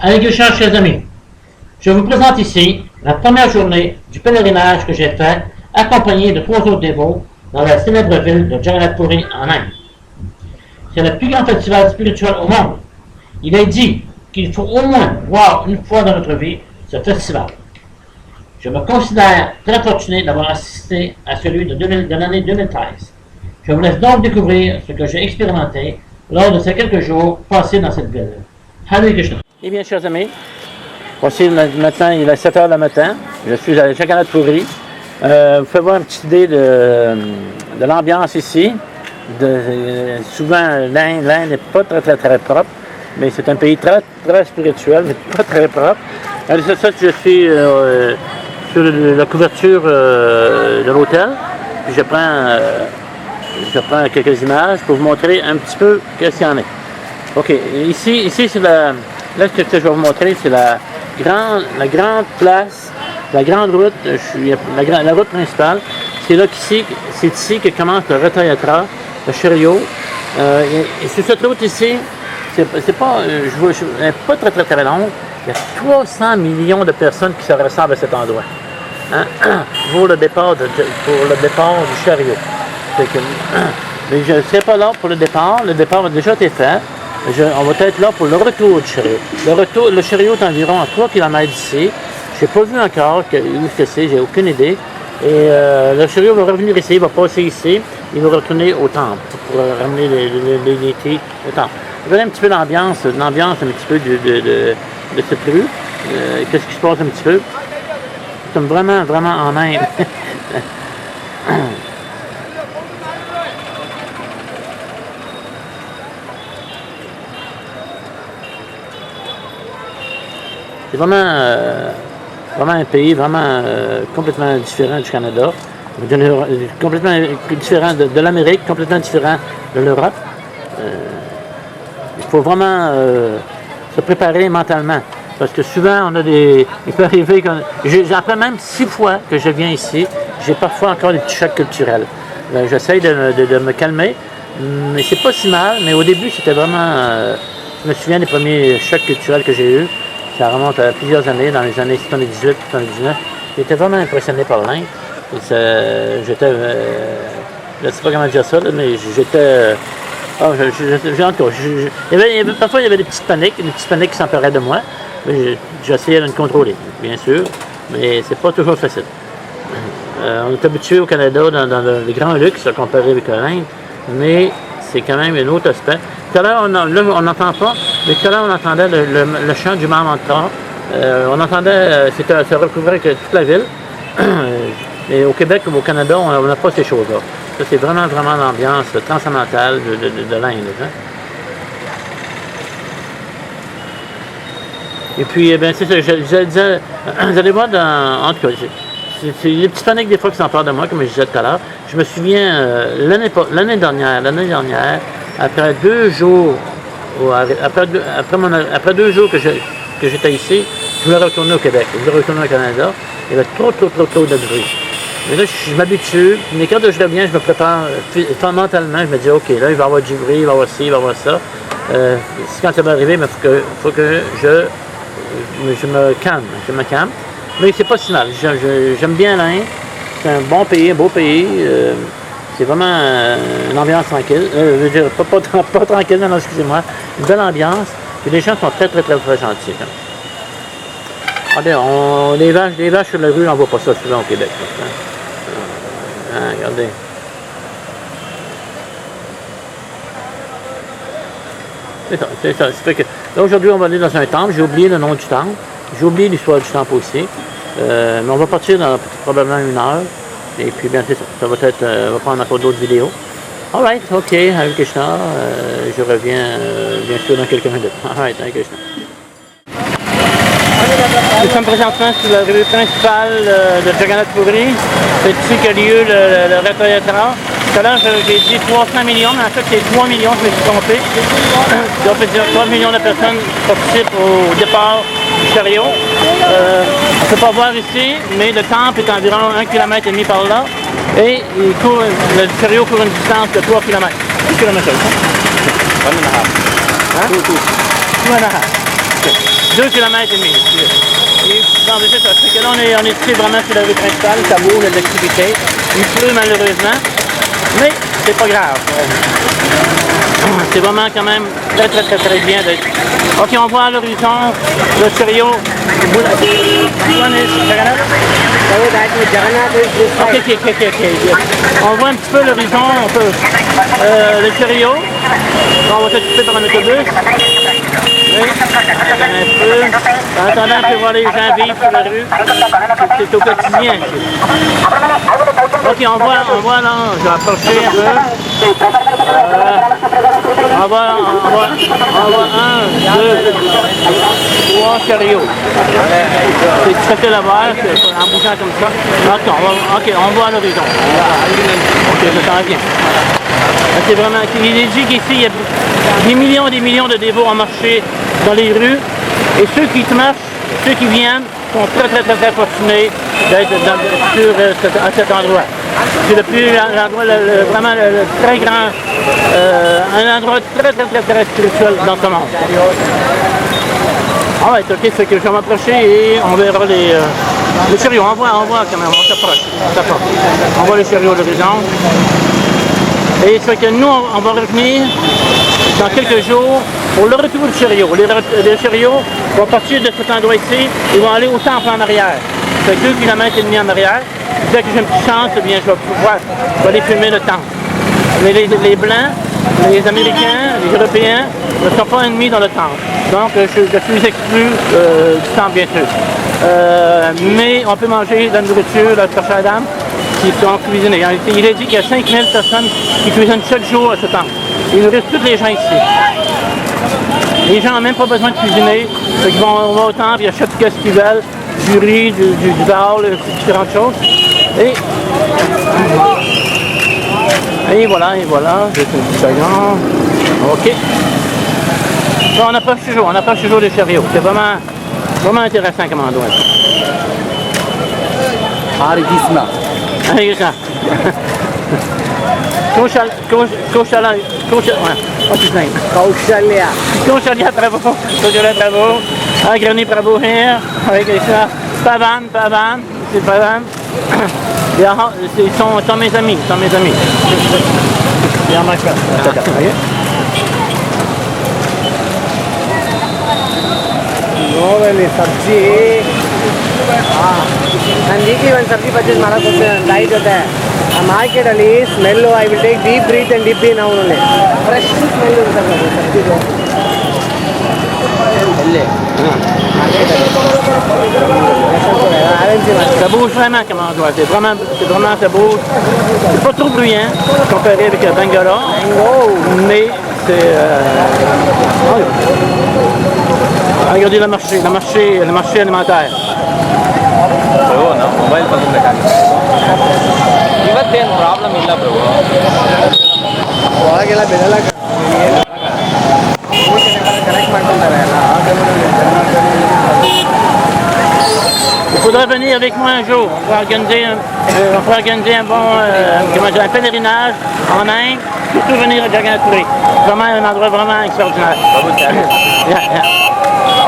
Allez, chers amis, je vous présente ici la première journée du pèlerinage que j'ai fait, accompagné de 3 autres dévots dans la célèbre ville de Jagannath Puri en Inde. C'est le plus grand festival spirituel au monde. Il est dit qu'il faut au moins voir une fois dans notre vie ce festival. Je me considère très fortuné d'avoir assisté à celui de l'année 2013. Je vous laisse donc découvrir ce que j'ai expérimenté lors de ces quelques jours passés dans cette ville. Hare Krishna. Eh bien, chers amis, voici maintenant, il est 7 h le matin. Je suis à Jagannath Puri. Vous pouvez voir une petite idée de l'ambiance ici. Souvent, l'Inde n'est pas très propre, mais c'est un pays très spirituel, mais pas très propre. C'est ça que je suis sur la couverture de l'hôtel. Puis je prends quelques images pour vous montrer un petit peu qu'est-ce qu'il y en a. OK, ici c'est là ce que je vais vous montrer, c'est la grande place, la grande route, la route principale. C'est ici que commence le Ratha Yatra, le chariot. Et sur cette route ici, c'est pas très longue. Il y a 300 millions de personnes qui se ressemblent à cet endroit. Hein? Pour le départ du chariot. Mais je ne serai pas là pour le départ. Le départ a déjà été fait. On va être là pour le retour du chariot. Le chariot est environ à 3 km d'ici. Je n'ai pas vu encore où c'est, j'ai aucune idée. Et le chariot va revenir ici, il va passer ici, il va retourner au temple pour ramener les quais au temple. Regardez un petit peu l'ambiance un petit peu de cette rue. Qu'est-ce qui se passe un petit peu? C'est vraiment en Inde. C'est vraiment un pays complètement différent du Canada, complètement différent de l'Amérique, complètement différent de l'Europe. Il faut vraiment se préparer mentalement, parce que souvent il peut arriver après même 6 fois que je viens ici, j'ai parfois encore des petits chocs culturels. J'essaie de me calmer, mais c'est pas si mal, mais au début c'était vraiment, je me souviens des premiers chocs culturels que j'ai eus. Ça remonte à plusieurs années, dans les années 78, 79. J'étais vraiment impressionné par l'Inde. J'étais, je ne sais pas comment dire ça, là, mais j'étais... parfois, il y avait des petites paniques qui s'emparaient de moi. J'essayais de me contrôler, bien sûr, mais c'est pas toujours facile. On est habitué au Canada dans le grand luxe comparé avec l'Inde, mais c'est quand même un autre aspect. Tout à l'heure, on n'entend pas, mais tout à l'heure, on entendait le chant du Mahamantra. On entendait, ça recouvrait toute la ville. Et au Québec ou au Canada, on n'a pas ces choses-là. Ça, c'est vraiment l'ambiance transcendantale de l'Inde. Hein? Et puis, c'est ça, je disais, vous allez voir, en tout cas, c'est les petites paniques des fois qui s'emparent de moi, comme je disais tout à l'heure. Je me souviens, l'année dernière, après 2 jours, après 2 jours que j'étais ici, je voulais retourner au Québec, je voulais retourner au Canada. Il y avait trop de bruit. Mais là, je m'habitue, mais quand je reviens, je me prépare mentalement, je me dis, OK, là, il va y avoir du bruit, il va y avoir ci, il va y avoir ça. Quand ça va arriver, il faut que je me calme. Mais c'est pas si mal. J'aime bien l'Inde. C'est un bon pays, un beau pays. C'est vraiment une ambiance tranquille. Je veux dire, pas tranquille, non, excusez-moi. Une belle ambiance. Et les gens sont très gentils. Regardez, les vaches sur la rue, on ne voit pas ça souvent au Québec. Regardez. C'est ça. Ça fait que, là, aujourd'hui, on va aller dans un temple. J'ai oublié le nom du temple. J'ai oublié l'histoire du temple aussi. Mais on va partir dans probablement 1 heure. Et puis, bien, c'est ça. Ça va être, on va prendre encore d'autres vidéos. Alright, OK, Hare Krishna. Je reviens, bien sûr, dans quelques minutes. Alright, Hare Krishna. Nous sommes présentement sur la rue principale de Jagannath Puri. C'est ici qu'a lieu le Ratha Yatra. Tout à l'heure, j'ai dit 300 millions, mais en fait, c'est 3 millions, je me suis trompé. Donc, on peut dire 3 millions de personnes participent au départ du chariot. On ne peut pas voir ici, mais le temple est environ 1,5 km par là. Et le chariot court une distance de 3 km. 2 km, hein? 1,5 km. Hein? 2,5 km. 2 km et demi. Et bon, c'est ça. C'est que là, on est ici vraiment sur la rue principale, ça bouge, il y a de l'activité. Il pleut malheureusement, mais c'est pas grave. C'est vraiment quand même très bien d'être. Ok, on voit à l'horizon le chariot. Ok. On voit un petit peu l'horizon, le chariot. On va s'occuper par un autobus. Un peu. En attendant, on peut voir les gens vivre sur la rue. C'est au quotidien. Ok, on voit là, je vais approcher un peu. On voit 1, 2, 3 chariots. C'est très là-bas, en bougeant comme ça. Ok, on voit à l'horizon. Ok, ça s'en vient. C'est vraiment, il est dit qu'ici, il y a des millions de dévots ont marché dans les rues. Et ceux qui marchent, ceux qui viennent, sont très fortunés d'être à cet endroit. C'est l'endroit vraiment très grand, un endroit très spirituel dans ce monde. Ah ouais, ok, c'est que je vais m'approcher et on verra les chariots. On voit quand même, on s'approche. On voit les chariots à l'horizon. Et c'est que nous, on va revenir dans quelques jours pour le retour du chariot. Les chariots vont partir de cet endroit ici, ils vont aller au temple en arrière. C'est 2 km et demi en arrière. Dès que j'ai une petite chance, eh bien, je vais aller filmer le temple. Mais les Blancs, les Américains, les Européens ne sont pas ennemis dans le temple. Donc, je suis exclu du temple, bien sûr. Mais on peut manger de la nourriture, la chercher à la dame, qui sont cuisinés. Il est dit qu'il y a 5000 personnes qui cuisinent chaque jour à ce temple. Il nous reste tous les gens ici. Les gens n'ont même pas besoin de cuisiner. On va au temple, ils achètent ce qu'ils veulent, du riz, du dal, différentes choses. Et voilà. Juste une petite seconde. Ok. Bon, on approche toujours des chariots. C'est vraiment intéressant comme endroit. Hare Krishna. What's his name? Kaushalya. Kaushalya Prabhu. Agrani Prabhu here. Hare Krishna. Pavan. C'est Pavan. Ils sont mes amis. Yeah, my friend. सब्जी ನಾನು ವೀಕ್ಲಿ ಒಂದು ಸಬ್ಜಿ ಪರ್ಚೇಸ್ ಮಾಡೋಕೆ ಹೋಗ್ತೀನಿ ತಾಯಿ ಜೊತೆ ಆ ಮಾರ್ಕೆಟಲ್ಲಿ smell I will take deep breath and deep ಇನ್ ಅವನಲ್ಲಿ ಫ್ರೆಶ್ ಸ್ಮೆಲ್ ಇರುತ್ತೆ ಸಬ್ಜಿದು ಎಲ್ಲಿ Ça bouge vraiment comme endroit, c'est vraiment ça bouge. C'est pas trop bruyant comparé avec Bangalore, mais c'est... regardez le marché alimentaire. Mobile ಬಂದ್ಬೇಕಾಗುತ್ತೆ ಇವತ್ತೇನು ಪ್ರಾಬ್ಲಮ್ ಇಲ್ಲ ಬ್ರೋ ಒಳಗೆಲ್ಲ ಬೆಳೆಲ್ಲ ಕನೆಕ್ಟ್ ಮಾಡ್ಕೊಳ್ತಾರೆ ಎಲ್ಲ Il faudra venir avec moi un jour. On va organiser un pèlerinage en Inde, surtout venir à Jagannath-Puri. Vraiment un endroit vraiment extraordinaire.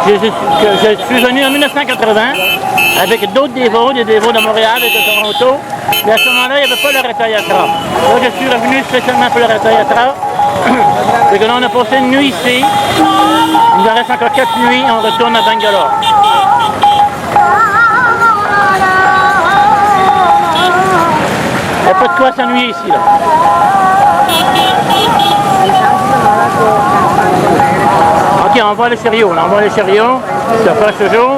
Je suis venu en 1980 avec d'autres dévots, des dévots de Montréal et de Toronto. Mais à ce moment-là, il n'y avait pas le Ratha Yatra. Là, je suis revenu spécialement pour le Ratha Yatra. Et que là, on a passé une nuit ici. Il nous en reste encore 4 nuits et on retourne à Bangalore. Il n'y a pas de quoi s'ennuyer ici, là. Ok, on voit les chariots, ça passe toujours.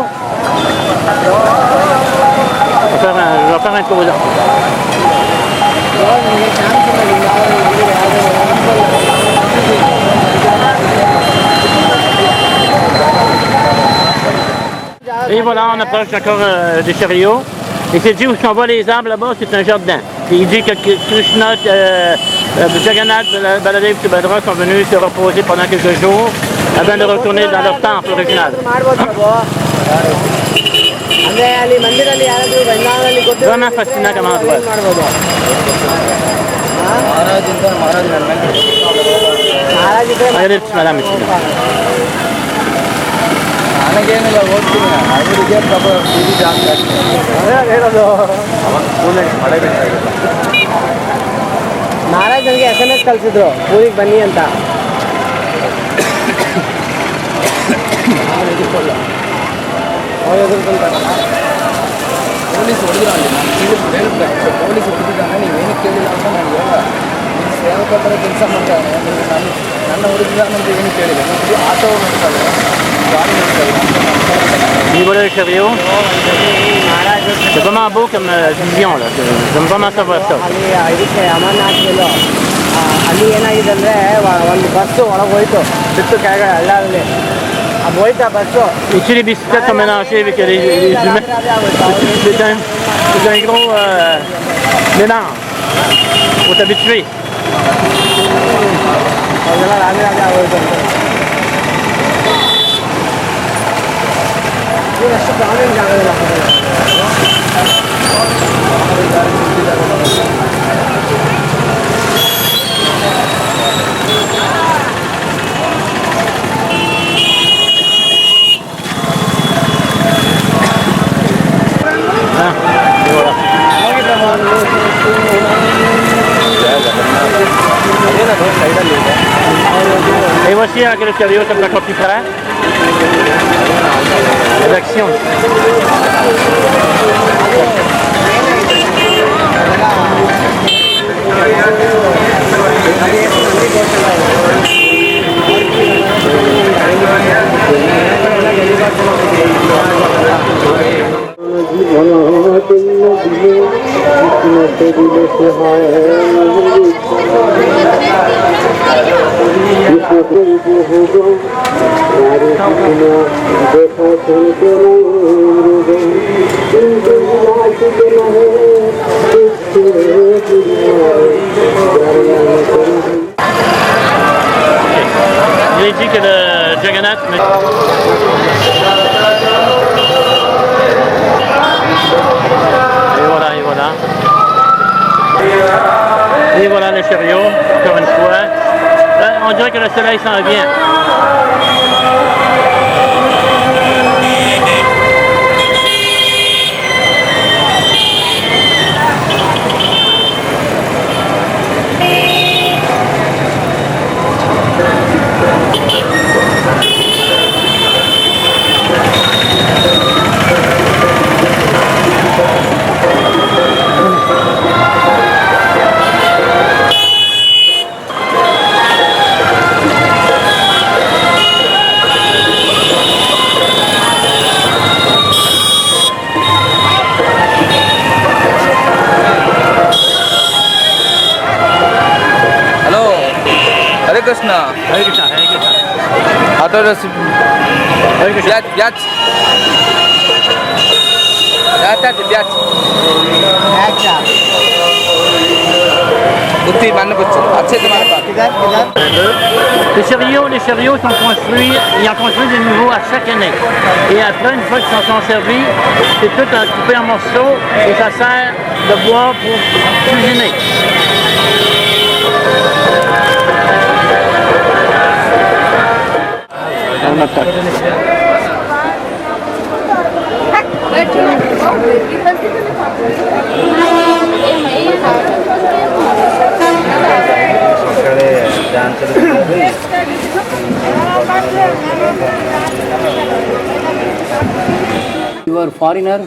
Je vais faire un tour. Et voilà, on approche encore des chariots. Et c'est dit où on voit les arbres là-bas, c'est un jardin. Et il dit que Krishna, Jagannath, Baladev et Subhadra sont venus se reposer pendant quelques jours avant de retourner dans leur temple original. Vraiment fascinant comme endroit. Regardez le petit madame ici. ನನಗೇನಿಲ್ಲ ಹೋಗ್ತೀನಿ ಅವರಿಗೆ ಪಾಪ ಇದು ಜಾಸ್ತಿ ಆಗ್ತದೆ ಅದೇ ಹೇಳೋದು ಅವಾಗ ಸ್ಕೂಲಿಗೆ ಮಳೆ ಬೇಕಾಗಿಲ್ಲ ನಾರಾಜ್ ನನಗೆ SMS ಕಳಿಸಿದ್ರು ಊರಿಗೆ ಬನ್ನಿ ಅಂತ ಪೊಲೀಸ್ ಹೊಡೆದ್ರು ಅಲ್ಲಿ ನಾನು ಹೇಳಿದ್ದೆ ಪೊಲೀಸ್ ಹೊಡೆದಿದ್ದಾನೆ ನೀವೇನಕ್ಕೆ ಕೇಳಿಲ್ಲ ಅಂತ ನಾನು ಹೇಳ ನಿಮ್ಮ ಸೇವಕರ ಥರ ಕೆಲಸ ಮಾಡ್ತಾನೆ ನೀವು ನನ್ನ ಹೊಡೆದಿದ್ದಾನೆ ಅಂತ ಏನು ಕೇಳಿಲ್ಲ ನೀವು ಆಟೋ ಮಾಡ್ತಾರೆ ಗಾಡಿ ಮಾಡ್ತಾರೆ Niveau de chariot, c'est vraiment beau comme vision là. J'aime vraiment savoir ça. ಅಲ್ಲಿ ಇದಕ್ಕೆ ಅಮರನಾಥ್ಗೆಲ್ಲೋ ಅಲ್ಲಿ ಏನಾಗಿದೆ ಅಂದರೆ ಒಂದು ಬಸ್ಸು ಒಳಗೆ ಹೋಯ್ತು ಬಿತ್ತು ಕೆಳಗಡೆ ಹಳ್ಳದಲ್ಲಿ ಅದು ಹೋಯ್ತು ಆ bus Et tu les bicyclettes sont mélangées avec les humains. C'est un gros mélange. Faut t'habituer. ಅವೆಲ್ಲ ರಾಜೇ ಆಗೋಯ್ತು ಅಂತ ಅಷ್ಟು ಪ್ರಾಬ್ಲಮ್ ಆಗೋದಿಲ್ಲ Et voici avec le chariot comme la copie frère. L'action. Il dit que le Jagannath... Et voilà, et voilà. Et voilà le chariot, encore une fois. Là, on dirait que le soleil s'en vient. Krishna Hare Krishna, Hare Krishna. Auto recipe Hare Krishna. Batch batch ಬುತ್ತಿ ಮಣ್ಣು ಬುಚ್ಚು ಅಚ್ಚೆ ಮಾಡಬಾರ್ದು Les chariots sont construits, ils en construisent de nouveaux à chaque année. Et après, une fois qu'ils sont servis, c'est tout coupé en morceaux et ça sert de bois pour cuisiner. You are foreigner.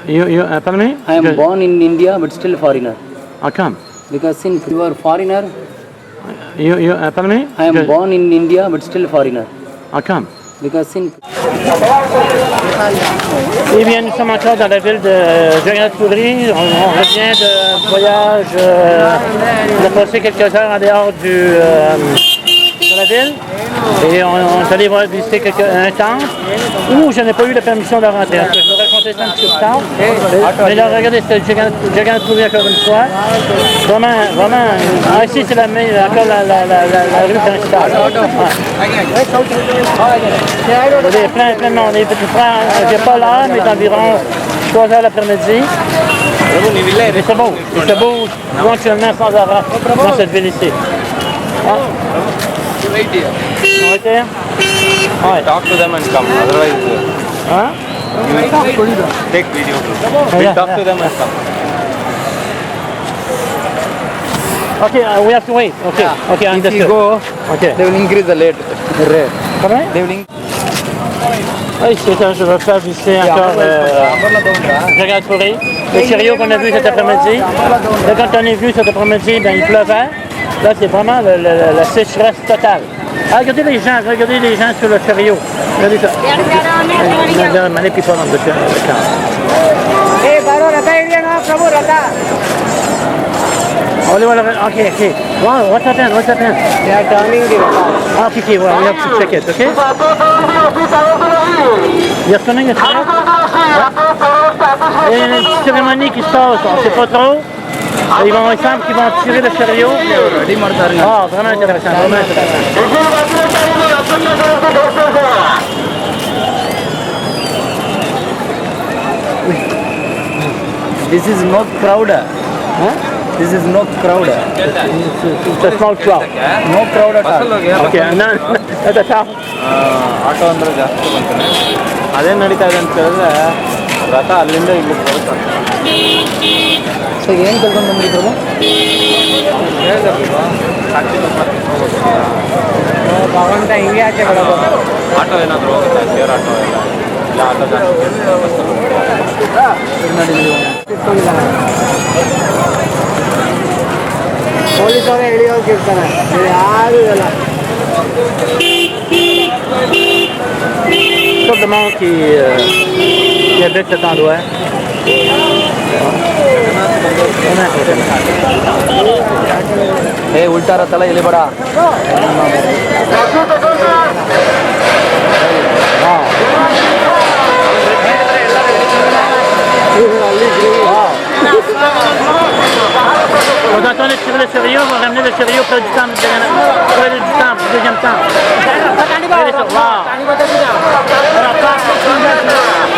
Pardon me? I am born in India, but still foreigner. How come? Because since you are foreigner, Pardon me? I am born in India, but still foreigner. How come? Because since Eh bien, nous sommes encore dans la ville de Jagannath-Puri. On revient de voyage. On a passé quelques heures en dehors de la ville. Et on est allé visiter un temple où je n'ai pas eu la permission de rentrer. Je vais raconter ça un petit peu plus tard. Mais là, regardez, c'est Jagannath-Puri encore une fois. Vraiment, vraiment. Ici, c'est encore la rue principale. Il y a plein de monde. Je n'ai pas l'heure, mais environ 3 heures l'après-midi. Mais c'est beau. C'est beau actuellement sans arrêt dans cette ville ici. Ah. On va Ouais. Talk to them and come. Otherwise, Hein? take video. Yeah, We'll talk yeah. to them and come. Okay, we have to wait. Okay, okay, If you understood. go, Okay. they will increase the rate. Comment? They will increase. Oui, c'est ça, je veux faire visiter encore Jagannatha Puri. Les chariots qu'on a vus cet après-midi. Là, quand on est venu cet après-midi, ben, il pleuvait. Là, c'est vraiment la sécheresse totale. Ah, regardez les gens sur le chariot. Regardez ça. Many people on the car. ಏ ಬಾರೋ ರಥ ಹಿಡಿಯೋಣ ಪ್ರಭು ರಥ Okay. Wow, what's happened? They are turning the ರಥ Okay, well, we have to check it, okay? You're turning it right? Il y a une petite cérémonie qui se passe, on ne sait pas trop. Il semble qu'ils vont tirer le chariot. Ready ಮಾಡ್ತಾರೆ Ah, vraiment intéressant, vraiment intéressant. This is no crowd. Huh? This is no crowd. It's a small crowd. No crowd at all. Okay, no, that's a tough. Auto ಅಂದರೆ ಜಾಸ್ತಿ ಬಂತಾನೆ ಅದೇನು ನಡೀತಾ ಇದೆ ಅಂತ ಹೇಳಿದ್ರೆ ರಥ ಅಲ್ಲಿಂದ ಇಲ್ಲಿಗೆ ಬರುತ್ತೆ ಸೊ ಏನು ಕರ್ಕೊಂಡು ಬಂದ್ರಿ ಪ್ರಭು ಭಗವಂತ ಹಿಂಗೆ ಆಚೆ ಬರೋದು ಆಟೋ ಏನಾದರೂ ಹೋಗುತ್ತೆ ಶೇರ್ ಆಟೋ ಎಲ್ಲ ಇಲ್ಲ ಆಟೋ ಜಾಸ್ತಿ ಪೊಲೀಸ್ ಅವರೇ ಇಳಿಯೋಕೆ ಇರ್ತಾರೆ ಯಾರು ಇಲ್ಲ Tout le monde qui habite cet endroit. ಏ ಉಲ್ಟಾ ರಥಲ್ಲ ಇಲ್ಲಿ ಬೇಡ On va attendre de tirer le chariot, on va ramener le chariot près du temple, près du temple, du deuxième temple. Regardez ça, wow. Alors, passe.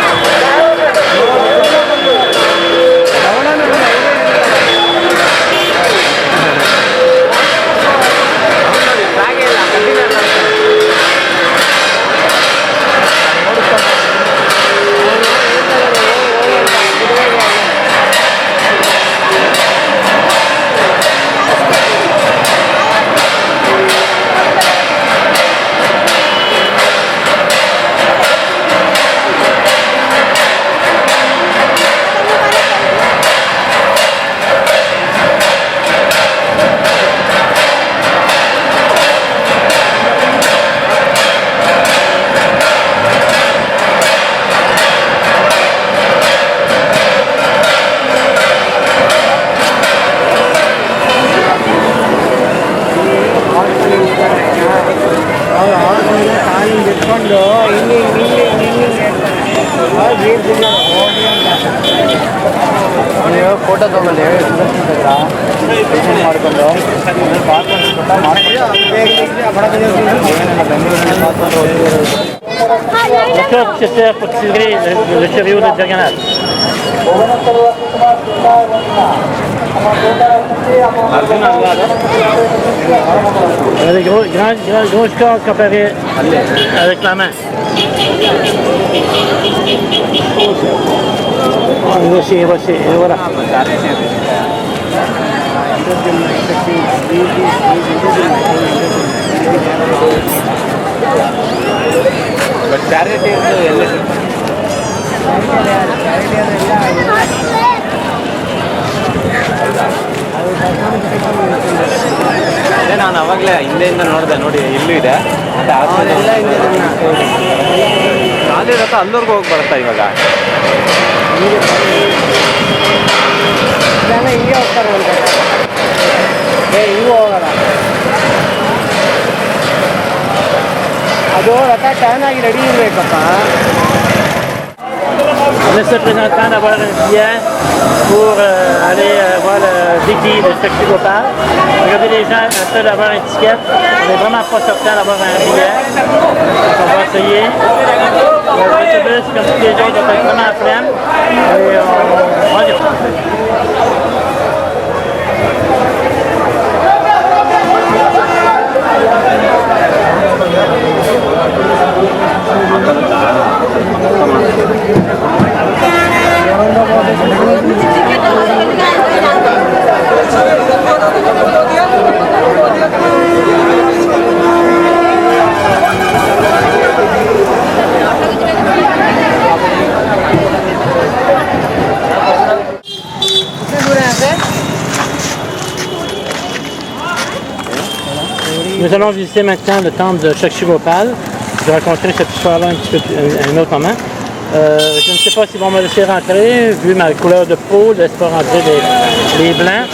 ಬಿಟ್ಕೊಂಡು ನೀವು ಫೋಟೋ ತಗೊಳ್ಳಿ ಮಾಡಿಕೊಂಡು D'accord, c'est ça pour tirer le chariot de Jagannatha. Il y a des gros corps comparé avec la main. Voici, voilà. But charity ಎಲ್ಲ ಅದೇ ನಾನು ಅವಾಗಲೇ ಹಿಂದೆಯಿಂದ ನೋಡಿದೆ ನೋಡಿ ಇಲ್ಲೂ ಇದೆ ಮತ್ತೆ ಅವರೆಲ್ಲ ಖಾಲಿ ರಥ ಅಲ್ಲೂರ್ಗೂ ಹೋಗಿ ಬರುತ್ತಾ ಇವಾಗ ಜನ ಹಿಂಗೆ ಹೋಗ್ತಾರೆ ಒಂದು ಹಿಂಗೂ ಹೋಗಲ್ಲ ಅದು ರಥ ಟರ್ನ್ ಆಗಿ ರೆಡಿ ಇರಬೇಕಪ್ಪ On est se présentant d'avoir un billet pour aller voir le Vicky, le spectacle local. Regardez les gens essaient d'avoir un ticket. On n'est vraiment pas certain d'avoir un billet. On va essayer. L'autobus, comme tous les autres, doit être vraiment plein. Et on y va. nous allons visiter maintenant le temple de Shakshi-Gopal. Je vais raconter cette histoire-là un petit peu à un autre moment. Je ne sais pas s'ils vont me laisser rentrer, vu ma couleur de peau, je ne laisse pas rentrer les blancs.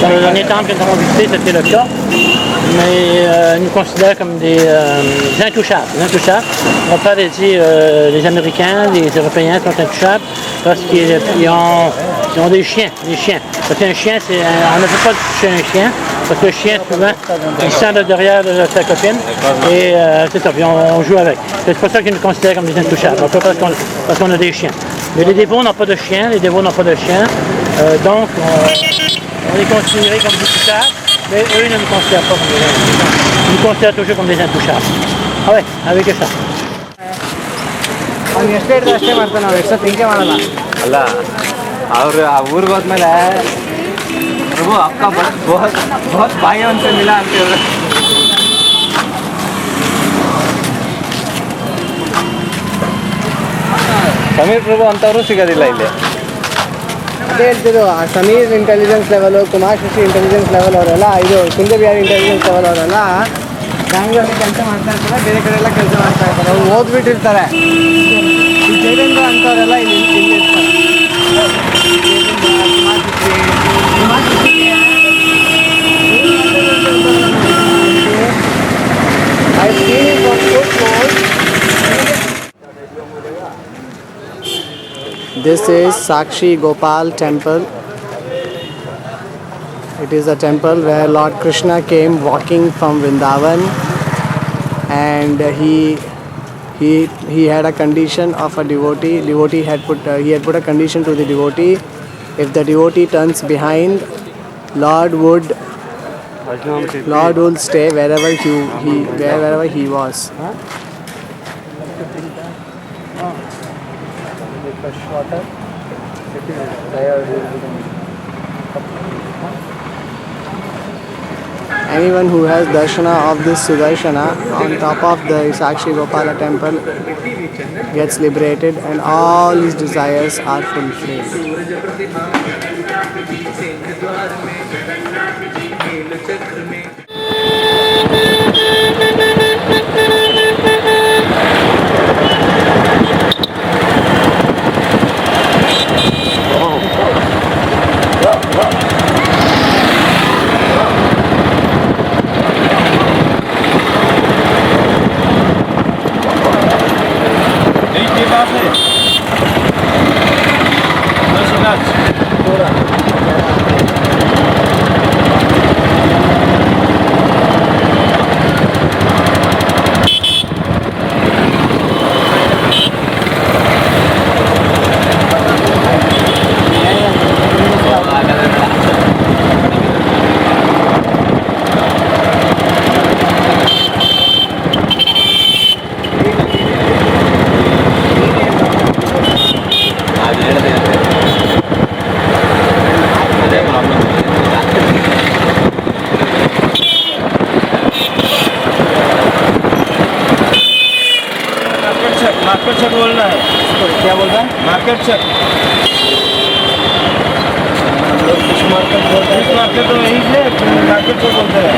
Dans le dernier temple que nous avons visité, c'était le cas. Mais ils nous considèrent comme des intouchables. Mon père a dit les Américains, les Européens sont intouchables parce qu'ils ont des chiens. Parce qu'un chien, on ne peut pas toucher un chien, parce que le chien, souvent, il sent de derrière de sa copine, et c'est ça, puis on joue avec. C'est pour ça qu'ils nous considèrent comme des intouchables, pas parce qu'on a des chiens. Mais les dévots n'ont pas de chien, donc on est considérés comme des touchables, mais eux ne nous considèrent pas comme des intouchables. Ils nous considèrent toujours comme des intouchables. Ah ouais, avec ça. ಅವ್ನು ಎಷ್ಟು ಹೇಳಿದ್ರೆ ಅಷ್ಟೇ ಮಾಡ್ತಾನೆ, ನಾವು ಎಕ್ಸ್ಟ್ರಾ ತಿಂಕೆ ಮಾಡಲ್ಲ. ಅಲ್ಲ ಅವರು ಆ ಊರಿಗೆ ಹೋದ್ಮೇಲೆ ಪ್ರಭು ಅಕ್ಕ ಬಹುತ್ ಬಾಯಿ ಅಂತಂದಿಲ್ಲ ಅಂತ ಹೇಳಿದ್ರೆ ಸಮೀರ್ ಪ್ರಭು ಅಂತವರು ಸಿಗೋದಿಲ್ಲ ಇಲ್ಲಿ. ಅದೇ ಹೇಳ್ತಿದ್ರು, ಆ Sameer intelligence level, Kumar Shashi intelligence level ಅವರೆಲ್ಲ, ಇದು ಸುಂದರ್ಯಾರಿ ಇಂಟೆಲಿಜೆನ್ಸ್ ಲೆವೆಲ್ ಅವರೆಲ್ಲ ಬ್ಯಾಂಗ್ಳೂರಲ್ಲಿ ಕೆಲಸ ಮಾಡ್ತಾ ಇರ್ತಾರೆ, ಬೇರೆ ಕಡೆ ಎಲ್ಲ ಕೆಲಸ ಮಾಡ್ತಾ ಇರ್ತಾರೆ. ಅವ್ರು ಓದ್ಬಿಟ್ಟಿರ್ತಾರೆ. ಈ ಜೈವೇಂದ್ರ ಅಂತವರೆಲ್ಲ ಇಲ್ಲಿ ಇರ್ತಾರೆ. I've seen it from so close. This is Sakshi Gopal temple. It is a temple where Lord Krishna came walking from Vrindavan, and he had a condition of a devotee. He had put a condition to the devotee. If the devotee turns behind, Lord would stay wherever he was. Anyone who has darshana of this Sudarshana on top of the Sakshi Gopala temple gets liberated, and all his desires are fulfilled. Market से बोलना है। क्या बोल रहा है? मार्केट से मार्केट बोलते हैं, मार्केट तो यही से मार्केट से बोलते हैं।